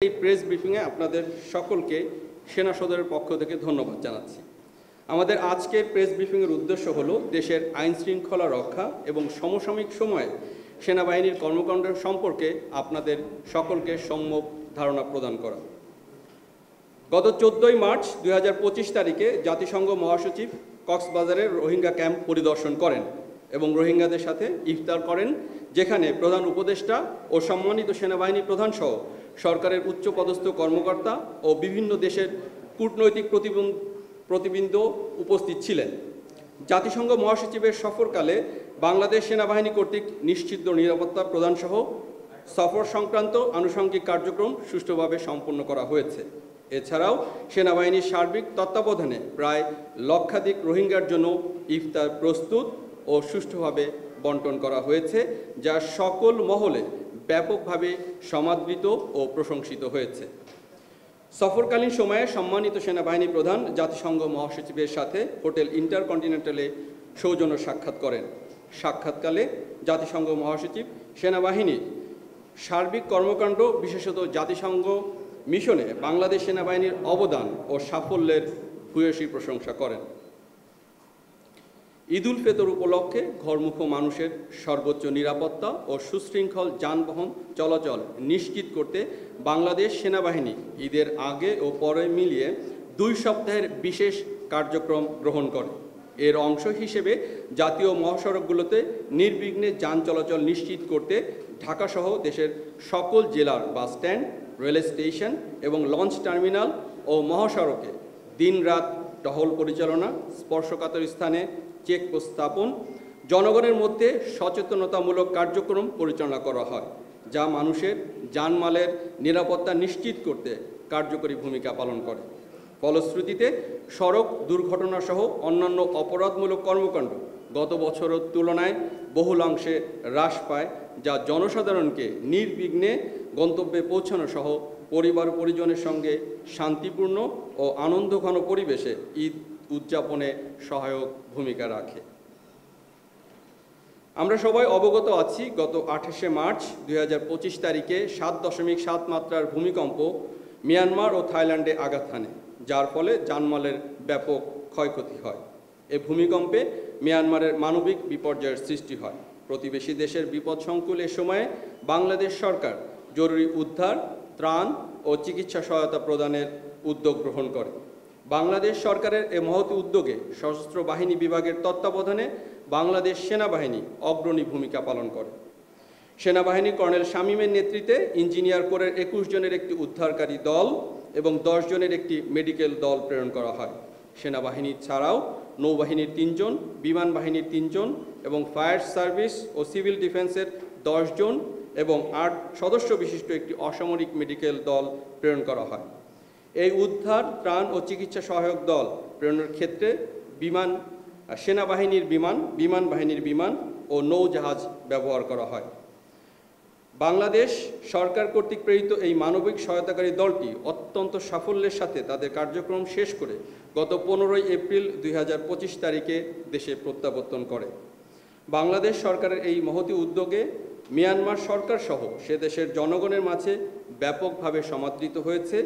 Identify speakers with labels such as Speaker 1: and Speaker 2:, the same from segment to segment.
Speaker 1: এই প্রেস ব্রিফিংয়ে আপনাদের সকলকে সেনা সদরের পক্ষ থেকে ধন্যবাদ জানাচ্ছি। আমাদের আজকের প্রেস ব্রিফিংয়ের উদ্দেশ্য হলো দেশের আইন শৃঙ্খলা রক্ষা এবং সমসাময়িক সময়ে সেনাবাহিনীর কর্মকাণ্ড সম্পর্কে আপনাদের সকলকে সম্যক ধারণা প্রদান করা। গত 14 মার্চ 2025 তারিখে জাতিসংঘ মহাসচিব কক্সবাজারের রোহিঙ্গা ক্যাম্প পরিদর্শন করেন এবং রোহিঙ্গাদের সাথে ইফতার করেন, যেখানে প্রধান উপদেষ্টা ও সম্মানিত সেনাবাহিনী প্রধান সহ সরকারের উচ্চপদস্থ কর্মকর্তা ও বিভিন্ন দেশের কূটনৈতিক প্রতিবৃন্দ উপস্থিত ছিলেন। জাতিসংঘ মহাসচিবের সফরকালে বাংলাদেশ সেনাবাহিনী কর্তৃক নিশ্চিত নিরাপত্তা প্রদানসহ সফর সংক্রান্ত আনুষঙ্গিক কার্যক্রম সুষ্ঠুভাবে সম্পন্ন করা হয়েছে। এছাড়াও সেনাবাহিনীর সার্বিক তত্ত্বাবধানে প্রায় লক্ষাধিক রোহিঙ্গার জন্য ইফতার প্রস্তুত ও সুষ্ঠুভাবে বন্টন করা হয়েছে, যা সকল মহলে ব্যাপকভাবে সমাদৃত ও প্রশংসিত হয়েছে। সফরকালীন সময়ে সম্মানিত সেনাবাহিনী প্রধান জাতিসংঘ মহাসচিবের সাথে হোটেল ইন্টারকন্টিনেন্টালে সৌজন্য সাক্ষাৎ করেন। সাক্ষাৎকালে জাতিসংঘ মহাসচিব সেনাবাহিনীর সার্বিক কর্মকাণ্ড, বিশেষত জাতিসংঘ মিশনে বাংলাদেশ সেনাবাহিনীর অবদান ও সাফল্যের ভূয়সী প্রশংসা করেন। ঈদ উল ফিতর উপলক্ষে ঘরমুখো মানুষের সর্বোচ্চ নিরাপত্তা ও সুশৃঙ্খল যানবাহন চলাচল নিশ্চিত করতে বাংলাদেশ সেনাবাহিনী ঈদের আগে ও পরে মিলিয়ে 2 সপ্তাহের বিশেষ কার্যক্রম গ্রহণ করে। এর অংশ হিসেবে জাতীয় মহাসড়কগুলোতে নির্বিঘ্নে যান চলাচল নিশ্চিত করতে ঢাকাসহ দেশের সকল জেলার বাস স্ট্যান্ড, রেল স্টেশন এবং লঞ্চ টার্মিনাল ও মহাসড়কে দিনরাত টহল পরিচালনা, স্পর্শকাতর স্থানে চেকপোস্ট স্থাপন, জনগণের মধ্যে সচেতনতামূলক কার্যক্রম পরিচালনা করা হয়, যা মানুষের জানমালের নিরাপত্তা নিশ্চিত করতে কার্যকরী ভূমিকা পালন করে। ফলশ্রুতিতে সড়ক দুর্ঘটনা সহ অন্যান্য অপরাধমূলক কর্মকাণ্ড গত বছরের তুলনায় বহুলাংশে হ্রাস পায়, যা জনসাধারণকে নির্বিঘ্নে গন্তব্যে পৌঁছানো সহ পরিবার পরিজনের সঙ্গে শান্তিপূর্ণ ও আনন্দঘন পরিবেশে ঈদ উদযাপনে সহায়ক ভূমিকা রাখে। আমরা সবাই অবগত আছি, গত 28শে মার্চ 2025 তারিখে 7.7 মাত্রার ভূমিকম্প মিয়ানমার ও থাইল্যান্ডে আঘাত হানে, যার ফলে জানমালের ব্যাপক ক্ষয়ক্ষতি হয়। এই ভূমিকম্পে মিয়ানমারের মানবিক বিপর্যয়ের সৃষ্টি হয়। প্রতিবেশী দেশের বিপদসংকুল এ সময়ে বাংলাদেশ সরকার জরুরি উদ্ধার, ত্রাণ ও চিকিৎসা সহায়তা প্রদানের উদ্যোগ গ্রহণ করে। বাংলাদেশ সরকারের এ মহৎ উদ্যোগে সশস্ত্র বাহিনী বিভাগের তত্ত্বাবধানে বাংলাদেশ সেনাবাহিনী অগ্রণী ভূমিকা পালন করে। সেনাবাহিনী কর্নেল শামীমের নেতৃত্বে ইঞ্জিনিয়ার কোরের 21 জনের একটি উদ্ধারকারী দল এবং 10 জনের একটি মেডিকেল দল প্রেরণ করা হয়। সেনাবাহিনী ছাড়াও নৌবাহিনীর 3 জন, বিমান বাহিনীর 3 জন এবং ফায়ার সার্ভিস ও সিভিল ডিফেন্সের 10 জন এবং 8 সদস্য বিশিষ্ট একটি অসামরিক মেডিকেল দল প্রেরণ করা হয়। এই উদ্ধার, ত্রাণ ও চিকিৎসা সহায়ক দল প্রেরণের ক্ষেত্রে সেনাবাহিনীর বিমান, বিমান বাহিনীর বিমান ও নৌজাহাজ ব্যবহার করা হয়। বাংলাদেশ সরকার কর্তৃক প্রেরিত এই মানবিক সহায়তাকারী দলটি অত্যন্ত সাফল্যের সাথে তাদের কার্যক্রম শেষ করে গত 15 এপ্রিল 2025 তারিখে দেশে প্রত্যাবর্তন করে। বাংলাদেশ সরকারের এই মহতী উদ্যোগে মিয়ানমার সরকার সহ সে দেশের জনগণের মাঝে ব্যাপকভাবে সমাদৃত হয়েছে,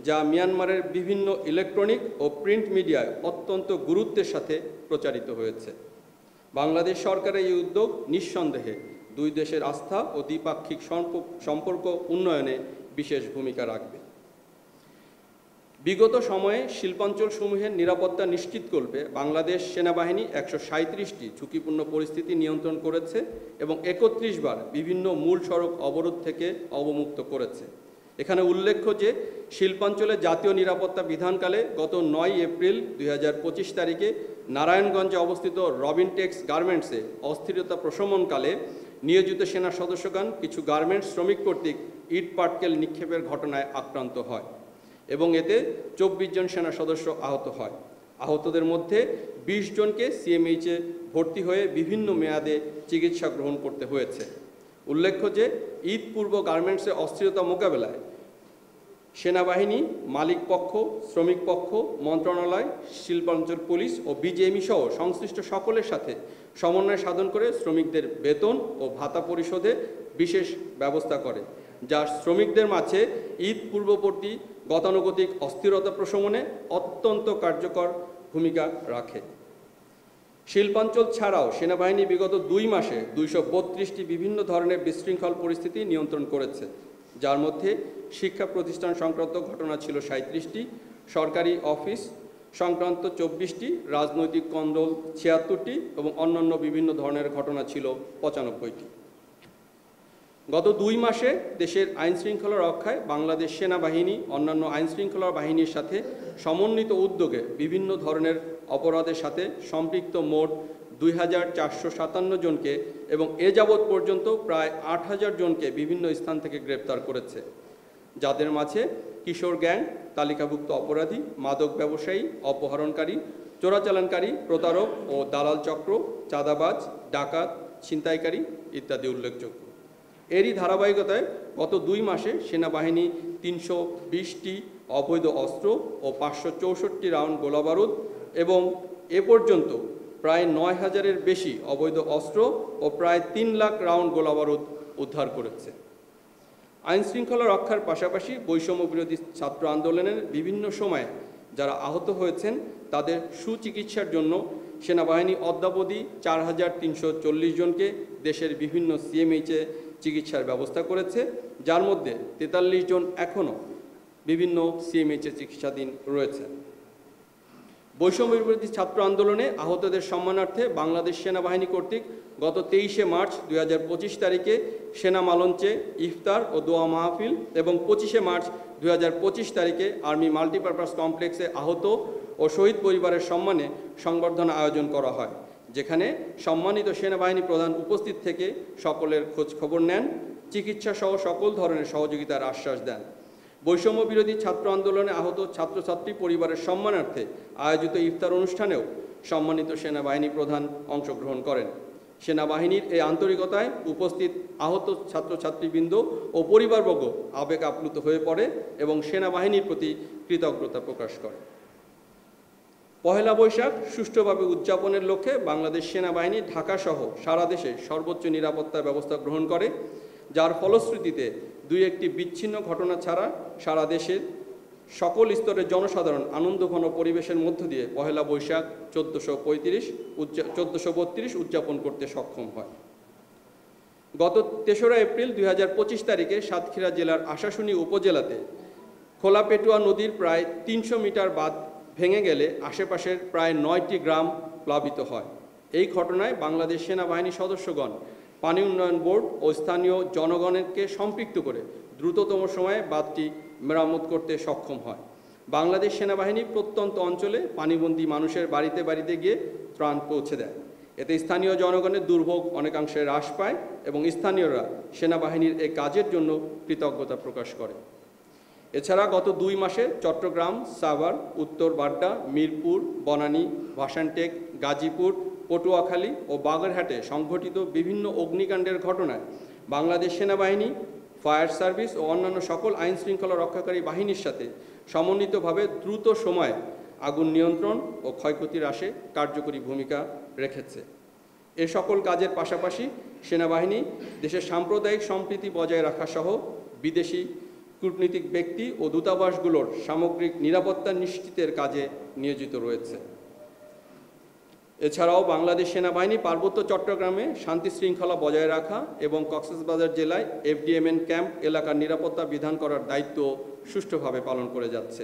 Speaker 1: যা মিয়ানমারের বিভিন্ন ইলেকট্রনিক ও প্রিন্ট মিডিয়ায় অত্যন্ত গুরুত্বের সাথে প্রচারিত হয়েছে। বাংলাদেশ সরকারের এই উদ্যোগ নিঃসন্দেহে 2 দেশের আস্থা ও দ্বিপাক্ষিক সম্পর্ক উন্নয়নে বিশেষ ভূমিকা রাখবে। বিগত সময়ে শিল্পাঞ্চলসমূহের নিরাপত্তা নিশ্চিত করবে বাংলাদেশ সেনাবাহিনী 137টি ঝুঁকিপূর্ণ পরিস্থিতি নিয়ন্ত্রণ করেছে এবং 31 বার বিভিন্ন মূল সড়ক অবরোধ থেকে অবমুক্ত করেছে। এখানে উল্লেখ্য যে শিল্পাঞ্চলে জাতীয় নিরাপত্তা বিধানকালে গত 9 এপ্রিল 2025 তারিখে নারায়ণগঞ্জে অবস্থিত রবিনটেক্স গার্মেন্টসে অস্থিরতা প্রশমনকালে নিয়োজিত সেনা সদস্যগণ কিছু গার্মেন্টস শ্রমিক কর্তৃক ইট পাটকেল নিক্ষেপের ঘটনায় আক্রান্ত হয় এবং এতে 24 জন সেনা সদস্য আহত হয়। আহতদের মধ্যে 20 জনকে সিএমএইচে ভর্তি হয়ে বিভিন্ন মেয়াদে চিকিৎসা গ্রহণ করতে হয়েছে। উল্লেখ্য যে ঈদ পূর্ব গার্মেন্টসে অস্থিরতা মোকাবেলায় সেনাবাহিনী, মালিক পক্ষ, শ্রমিক পক্ষ, মন্ত্রণালয়, শিল্পাঞ্চল পুলিশ ও বিজিএমই সহ সংশ্লিষ্ট সকলের সাথে সমন্বয় সাধন করে শ্রমিকদের বেতন ও ভাতা পরিশোধে বিশেষ ব্যবস্থা করে। যা শ্রমিকদের মাঝে ঈদ পূর্ববর্তী গতানুগতিক অস্থিরতা প্রশমনে অত্যন্ত কার্যকর ভূমিকা রাখে। শিল্পাঞ্চল ছাড়াও সেনাবাহিনী বিগত 2 মাসে 232টি বিভিন্ন ধরনের বিশৃঙ্খল পরিস্থিতি নিয়ন্ত্রণ করেছে, যার মধ্যে শিক্ষা প্রতিষ্ঠান সংক্রান্ত ঘটনা ছিল 37টি, সরকারি অফিস সংক্রান্ত 24টি, রাজনৈতিক কন্দল 76টি এবং অন্যান্য বিভিন্ন ধরনের ঘটনা ছিল 95টি। গত 2 মাসে দেশের আইনশৃঙ্খলা রক্ষায় বাংলাদেশ সেনাবাহিনী অন্যান্য আইনশৃঙ্খলা বাহিনীর সাথে সমন্বিত উদ্যোগে বিভিন্ন ধরনের অপরাধের সাথে সম্পৃক্ত মোট 2457 জনকে এবং এ যাবৎ পর্যন্ত প্রায় 8000 জনকে বিভিন্ন স্থান থেকে গ্রেপ্তার করেছে, যাদের মাঝে কিশোর গ্যাং, তালিকাভুক্ত অপরাধী, মাদক ব্যবসায়ী, অপহরণকারী, চোরাচালানকারী, প্রতারক ও দালাল চক্র, চাঁদাবাজ, ডাকাত, ছিনতাইকারী ইত্যাদি উল্লেখযোগ্য। এরই ধারাবাহিকতায় গত 2 মাসে সেনাবাহিনী 320টি অবৈধ অস্ত্র ও 564 রাউন্ড গোলাবারুদ এবং এ পর্যন্ত প্রায় 9000-এর বেশি অবৈধ অস্ত্র ও প্রায় 3 লাখ রাউন্ড গোলাবারুদ উদ্ধার করেছে। আইনশৃঙ্খলা রক্ষার পাশাপাশি বৈষম্য বিরোধী ছাত্র আন্দোলনের বিভিন্ন সময়ে যারা আহত হয়েছেন তাদের সুচিকিৎসার জন্য সেনাবাহিনী অদ্যাবধি 4340 জনকে দেশের বিভিন্ন সিএমএইচে চিকিৎসার ব্যবস্থা করেছে, যার মধ্যে 43 জন এখনও বিভিন্ন সিএমএইচে চিকিৎসাধীন রয়েছে। বৈষম্য বিরোধী ছাত্র আন্দোলনে আহতদের সম্মানার্থে বাংলাদেশ সেনাবাহিনী কর্তৃক গত 23শে মার্চ 2025 তারিখে সেনা মালঞ্চে ইফতার ও দোয়া মাহফিল এবং 25শে মার্চ 2025 তারিখে আর্মি মাল্টিপারপাস কমপ্লেক্সে আহত ও শহীদ পরিবারের সম্মানে সংবর্ধনা আয়োজন করা হয়, যেখানে সম্মানিত সেনাবাহিনী প্রধান উপস্থিত থেকে সকলের খোঁজ খবর নেন, চিকিৎসা সহ সকল ধরনের সহযোগিতার আশ্বাস দেন। বৈষম্য বিরোধী ছাত্র আন্দোলনে আহত ছাত্রছাত্রী পরিবারের সম্মানার্থে আয়োজিত ইফতার অনুষ্ঠানেও সম্মানিত সেনাবাহিনী প্রধান অংশগ্রহণ করেন। সেনাবাহিনীর এই আন্তরিকতায় উপস্থিত আহত ছাত্রছাত্রীবৃন্দ ও পরিবারবর্গ আবেগ আপ্লুত হয়ে পড়ে এবং সেনাবাহিনীর প্রতি কৃতজ্ঞতা প্রকাশ করে। পহেলা বৈশাখ সুষ্ঠুভাবে উদযাপনের লক্ষ্যে বাংলাদেশ সেনাবাহিনী ঢাকাসহ সারা দেশে সর্বোচ্চ নিরাপত্তা ব্যবস্থা গ্রহণ করে, যার ফলশ্রুতিতে 2-1টি বিচ্ছিন্ন ঘটনা ছাড়া সারা দেশের সকল স্তরের জনসাধারণ আনন্দঘন পরিবেশের মধ্য দিয়ে পহেলা বৈশাখ 1432 উদযাপন করতে সক্ষম হয়। গত 3রা এপ্রিল 2025 তারিখে সাতক্ষীরা জেলার আশাশুনি উপজেলাতে খোলাপেটুয়া নদীর প্রায় 300 মিটার বাঁধ ভেঙে গেলে আশেপাশের প্রায় 9টি গ্রাম প্লাবিত হয়। এই ঘটনায় বাংলাদেশ সেনাবাহিনী সদস্যগণ পানি উন্নয়ন বোর্ড ও স্থানীয় জনগণকে সম্পৃক্ত করে দ্রুততম সময়ে বাঁধটি মেরামত করতে সক্ষম হয়। বাংলাদেশ সেনাবাহিনী প্রত্যন্ত অঞ্চলে পানিবন্দী মানুষের বাড়িতে বাড়িতে গিয়ে ত্রাণ পৌঁছে দেয়। এতে স্থানীয় জনগণের দুর্ভোগ অনেকাংশে হ্রাস পায় এবং স্থানীয়রা সেনাবাহিনীর এই কাজের জন্য কৃতজ্ঞতা প্রকাশ করে। এছাড়া গত 2 মাসে চট্টগ্রাম, সাভার, উত্তর বাড্ডা, মিরপুর, বনানী, ভাসানটেক, গাজীপুর, পটুয়াখালী ও বাগেরহাটে সংঘটিত বিভিন্ন অগ্নিকাণ্ডের ঘটনায় বাংলাদেশ সেনাবাহিনী, ফায়ার সার্ভিস ও অন্যান্য সকল আইন শৃঙ্খলা রক্ষাকারী বাহিনীর সাথে সমন্বিতভাবে দ্রুত সময়ে আগুন নিয়ন্ত্রণ ও ক্ষয়ক্ষতি হ্রাসে কার্যকরী ভূমিকা রেখেছে। এ সকল কাজের পাশাপাশি সেনাবাহিনী দেশের সাম্প্রদায়িক সম্প্রীতি বজায় রাখা সহ বিদেশি কূটনীতিক ব্যক্তি ও দূতাবাসগুলোর সামগ্রিক নিরাপত্তা নিশ্চিতের কাজে নিয়োজিত রয়েছে। এছাড়াও বাংলাদেশ সেনাবাহিনী পার্বত্য চট্টগ্রামে শান্তি শৃঙ্খলা বজায় রাখা এবং কক্সবাজার জেলায় FDMN ক্যাম্প এলাকার নিরাপত্তা বিধান করার দায়িত্ব সুষ্ঠুভাবে পালন করে যাচ্ছে।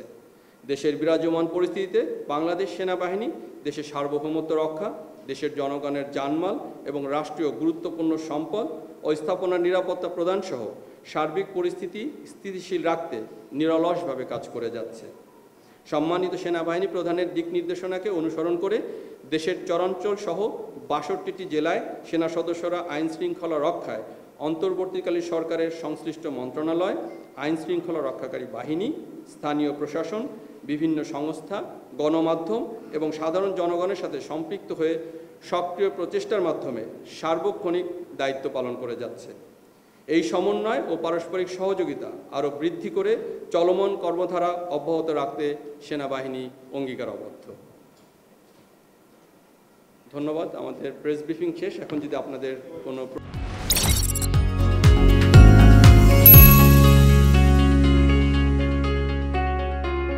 Speaker 1: দেশের বিরাজমান পরিস্থিতিতে বাংলাদেশ সেনাবাহিনী দেশের সার্বভৌমত্ব রক্ষা, দেশের জনগণের জানমাল এবং রাষ্ট্রীয় গুরুত্বপূর্ণ সম্পদ ও স্থাপনার নিরাপত্তা প্রদান সহ সার্বিক পরিস্থিতি স্থিতিশীল রাখতে নিরলসভাবে কাজ করে যাচ্ছে। সম্মানিত সেনাবাহিনী প্রধানের দিক নির্দেশনাকে অনুসরণ করে দেশের চরাঞ্চল সহ 62টি জেলায় সেনা সদস্যরা আইন শৃঙ্খলা রক্ষায় অন্তর্বর্তীকালীন সরকারের সংশ্লিষ্ট মন্ত্রণালয়, আইন শৃঙ্খলা রক্ষাকারী বাহিনী, স্থানীয় প্রশাসন, বিভিন্ন সংস্থা, গণমাধ্যম এবং সাধারণ জনগণের সাথে সম্পৃক্ত হয়ে সক্রিয় প্রচেষ্টার মাধ্যমে সার্বক্ষণিক দায়িত্ব পালন করে যাচ্ছে। এই সমন্বয় ও পারস্পরিক সহযোগিতা আরও বৃদ্ধি করে চলমান কর্মধারা অব্যাহত রাখতে সেনাবাহিনী অঙ্গীকারবদ্ধ। ধন্যবাদ। আমাদের প্রেস ব্রিফিং শেষ। এখন যদি আপনাদের কোনো